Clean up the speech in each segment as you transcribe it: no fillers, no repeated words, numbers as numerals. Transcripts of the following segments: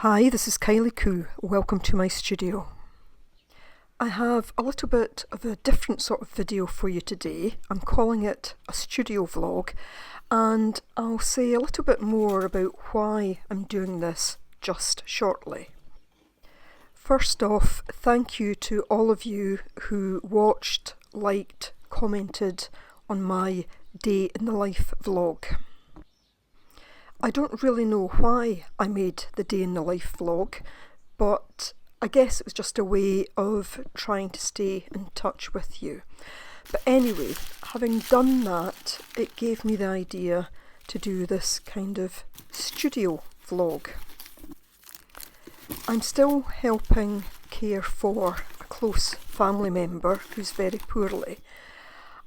Hi, this is Kylie Coo. Welcome to my studio. I have a little bit of a different sort of video for you today. I'm calling it a studio vlog, and I'll say a little bit more about why I'm doing this just shortly. First off, thank you to all of you who watched, liked, commented on my day in the life vlog. I don't really know why I made the day in the life vlog, but I guess it was just a way of trying to stay in touch with you. But anyway, having done that, it gave me the idea to do this kind of studio vlog. I'm still helping care for a close family member who's very poorly,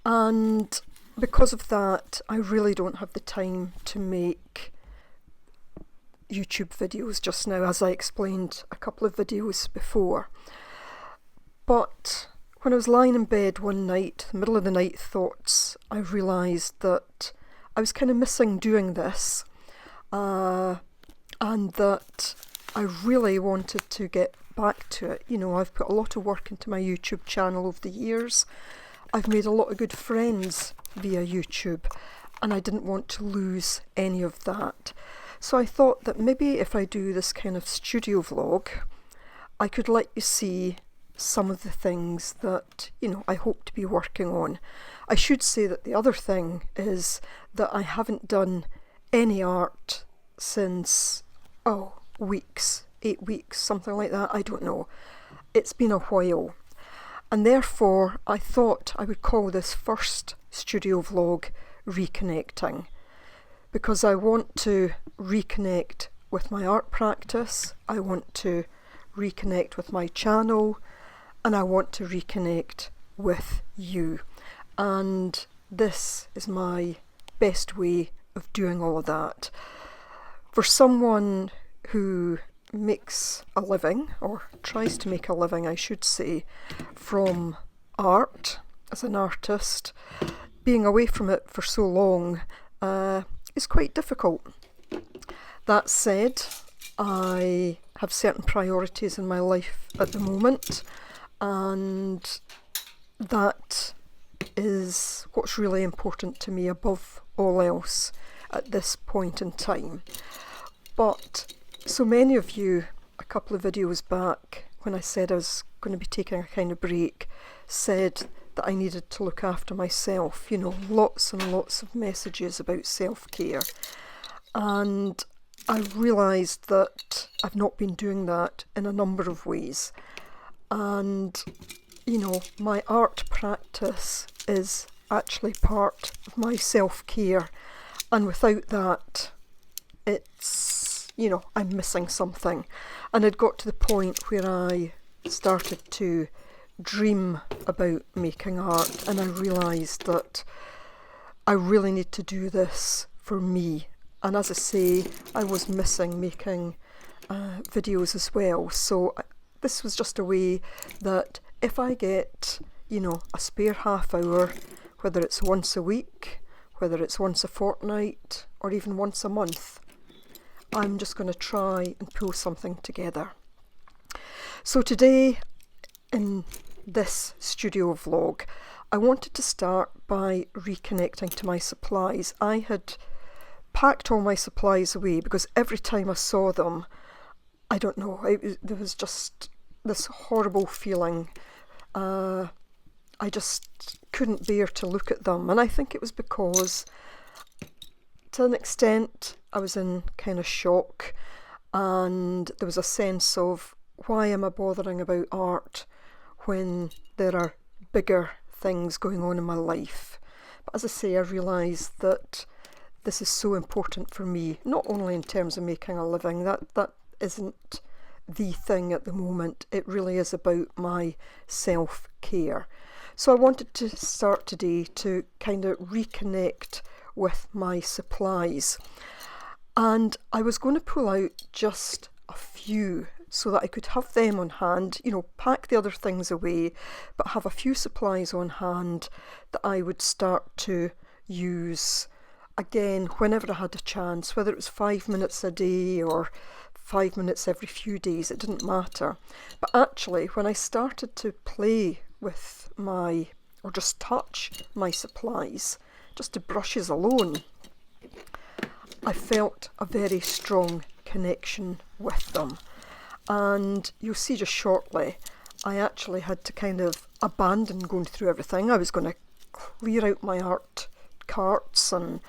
and because of that, I really don't have the time to make YouTube videos just now, as I explained a couple of videos before. But when I was lying in bed one night, middle of the night thoughts, I realised that I was kind of missing doing this, and that I really wanted to get back to it. You know, I've put a lot of work into my YouTube channel over the years. I've made a lot of good friends via YouTube, and I didn't want to lose any of that. So I thought that maybe if I do this kind of studio vlog, I could let you see some of the things that, I hope to be working on. I should say that the other thing is that I haven't done any art since, weeks, 8 weeks, something like that, I don't know. It's been a while. And therefore, I thought I would call this first studio vlog Reconnecting, because I want to reconnect with my art practice, I want to reconnect with my channel, and I want to reconnect with you. And this is my best way of doing all of that. For someone who makes a living, or tries to make a living, I should say, from art, as an artist, being away from it for so long is quite difficult. That said, I have certain priorities in my life at the moment, and that is what's really important to me above all else at this point in time. But so many of you, a couple of videos back, when I said I was going to be taking a kind of break, said that I needed to look after myself. Lots and lots of messages about self-care. And I realised that I've not been doing that in a number of ways. And, my art practice is actually part of my self-care. And without that, it's, I'm missing something. And it got to the point where I started to dream about making art, and I realised that I really need to do this for me. And as I say, I was missing making videos as well. So this was just a way that if I get, a spare half hour, whether it's once a week, whether it's once a fortnight, or even once a month, I'm just going to try and pull something together. So today, in this studio vlog, I wanted to start by reconnecting to my supplies. I had packed all my supplies away because every time I saw them, I don't know, there was just this horrible feeling. I just couldn't bear to look at them, and I think it was because, to an extent, I was in kind of shock, and there was a sense of, why am I bothering about art when there are bigger things going on in my life? But as I say, I realised that this is so important for me, not only in terms of making a living, that isn't the thing at the moment. It really is about my self-care. So I wanted to start today to kind of reconnect with my supplies. And I was going to pull out just a few so that I could have them on hand, pack the other things away, but have a few supplies on hand that I would start to use again whenever I had a chance, whether it was 5 minutes a day or 5 minutes every few days, it didn't matter. But actually, when I started to play with or just touch my supplies, just to brushes alone, I felt a very strong connection with them. And you'll see just shortly, I actually had to kind of abandon going through everything. I was going to clear out my art carts and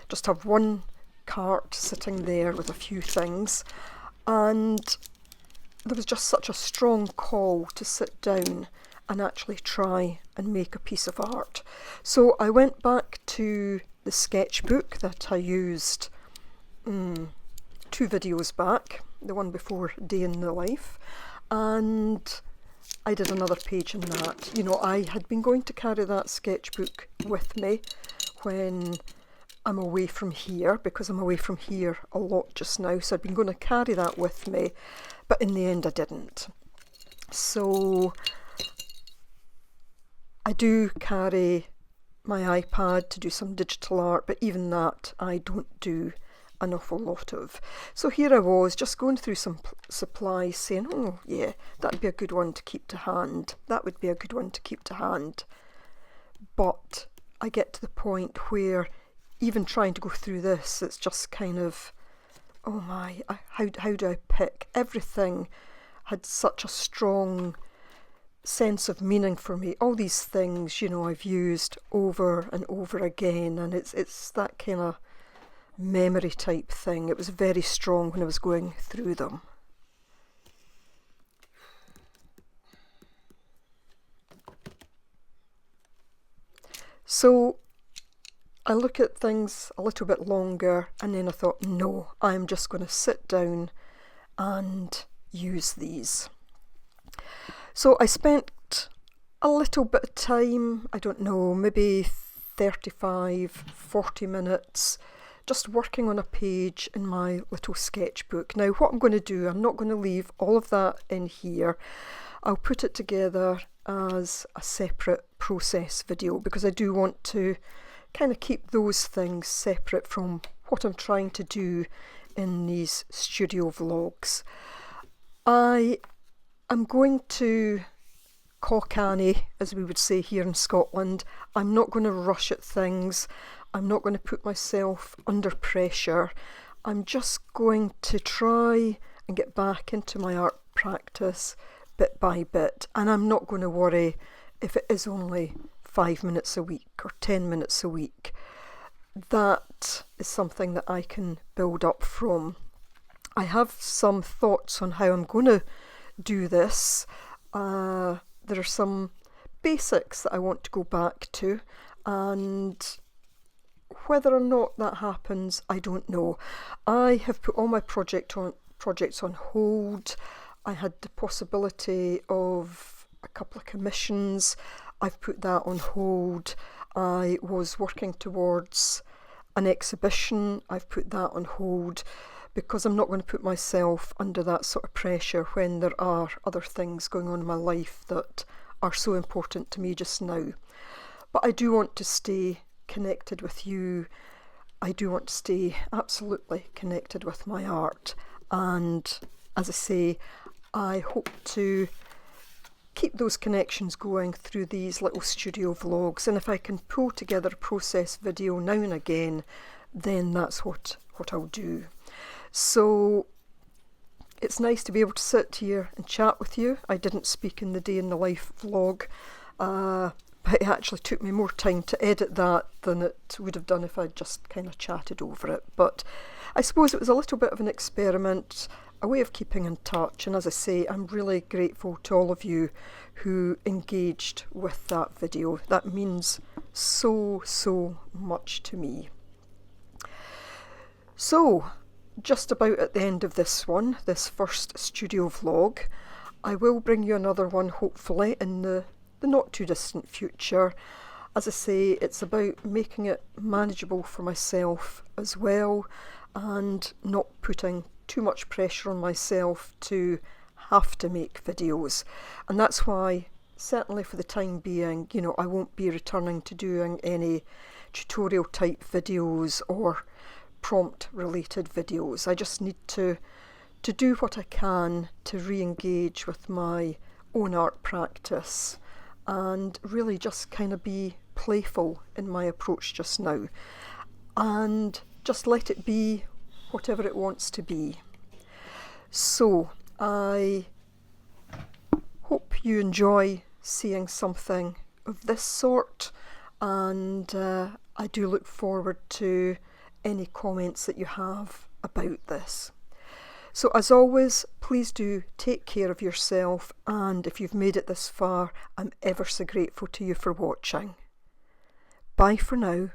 just have one cart sitting there with a few things. And there was just such a strong call to sit down and actually try and make a piece of art. So I went back to the sketchbook that I used 2 videos back, the one before Day in the Life, and I did another page in that. You know, I had been going to carry that sketchbook with me when I'm away from here, because I'm away from here a lot just now, so I'd been going to carry that with me, but in the end I didn't. So I do carry my iPad to do some digital art, but even that I don't do an awful lot of. So here I was just going through some supplies saying, oh yeah, that'd be a good one to keep to hand. That would be a good one to keep to hand. But I get to the point where even trying to go through this, it's just kind of, oh my, how do I pick? Everything had such a strong sense of meaning for me. All these things, you know, I've used over and over again, and it's that kind of memory type thing. It was very strong when I was going through them. So I look at things a little bit longer, and then I thought, no, I'm just going to sit down and use these. So I spent a little bit of time, I don't know, maybe 35, 40 minutes, just working on a page in my little sketchbook. Now what I'm going to do, I'm not going to leave all of that in here. I'll put it together as a separate process video, because I do want to kind of keep those things separate from what I'm trying to do in these studio vlogs. I am going to cock Annie, as we would say here in Scotland. I'm not going to rush at things. I'm not going to put myself under pressure. I'm just going to try and get back into my art practice bit by bit, and I'm not going to worry if it is only 5 minutes a week or 10 minutes a week. That is something that I can build up from. I have some thoughts on how I'm going to do this. There are some basics that I want to go back to, and whether or not that happens, I don't know. I have put all my projects on hold. I had the possibility of a couple of commissions. I've put that on hold. I was working towards an exhibition. I've put that on hold, because I'm not going to put myself under that sort of pressure when there are other things going on in my life that are so important to me just now. But I do want to stay connected with you. I do want to stay absolutely connected with my art. And as I say, I hope to keep those connections going through these little studio vlogs. And if I can pull together a process video now and again, then that's what I'll do. So it's nice to be able to sit here and chat with you. I didn't speak in the Day in the Life vlog, but it actually took me more time to edit that than it would have done if I'd just kind of chatted over it. But I suppose it was a little bit of an experiment, a way of keeping in touch. And as I say, I'm really grateful to all of you who engaged with that video. That means so much to me. So, just about at the end of this one, this first studio vlog, I will bring you another one hopefully in the not too distant future. As I say, it's about making it manageable for myself as well, and not putting too much pressure on myself to have to make videos. And that's why, certainly for the time being, you know, I won't be returning to doing any tutorial type videos or prompt related videos. I just need to to do what I can to re-engage with my own art practice and really just kind of be playful in my approach just now and just let it be whatever it wants to be. So I hope you enjoy seeing something of this sort, and I do look forward to any comments that you have about this. So as always, please do take care of yourself, and if you've made it this far, I'm ever so grateful to you for watching. Bye for now.